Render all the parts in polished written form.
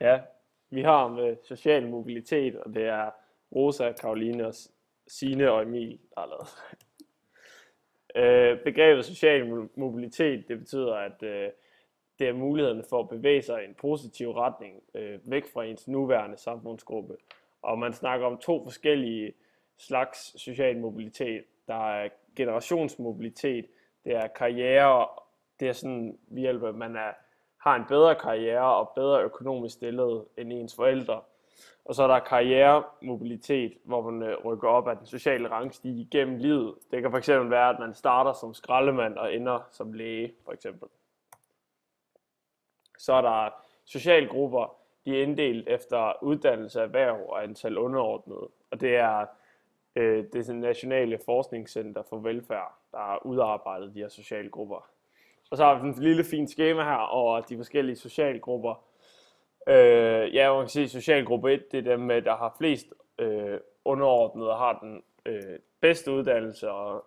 Ja, vi har med social mobilitet, og det er Rosa, Karoline, Signe og Emil, der har lavet. Begrebet social mobilitet, det betyder, at det er muligheden for at bevæge sig i en positiv retning, væk fra ens nuværende samfundsgruppe. Og man snakker om to forskellige slags social mobilitet. Der er generationsmobilitet, det er karriere, det er sådan, ved hjælp af, at har en bedre karriere og bedre økonomisk stillet end ens forældre. Og så er der karrieremobilitet, hvor man rykker op af den sociale rangstige gennem livet. Det kan fx være, at man starter som skraldemand og ender som læge, for eksempel. Så er der socialgrupper, de er inddelt efter uddannelse, erhverv og antal underordnede. Og det er det nationale forskningscenter for velfærd, der har udarbejdet de her socialgrupper. Og så har vi en lille fin skema her over de forskellige socialgrupper. Ja, man kan sige, at socialgruppe 1, det er dem, der har flest underordnede og har den bedste uddannelse og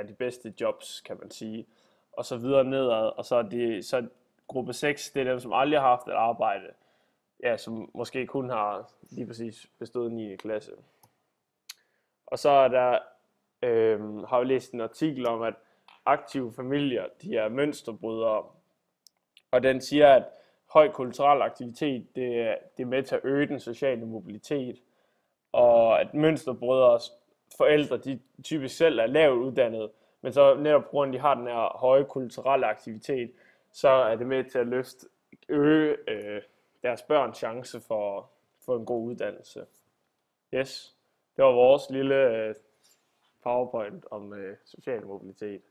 de bedste jobs, kan man sige. Og så videre nedad. Og så gruppe 6, det er dem, som aldrig har haft et arbejde. Ja, som måske kun har lige præcis bestået 9. klasse. Og så er der, har vi læst en artikel om, at aktive familier, de er mønsterbrydere. Og den siger, at høj kulturel aktivitet, det er med til at øge den sociale mobilitet. Og at mønsterbryders forældre, de typisk selv er lavt uddannede, men så netop på grund af, at de har den her høje kulturelle aktivitet, så er det med til at øge deres børns chance for en god uddannelse. Yes, det var vores lille PowerPoint om social mobilitet.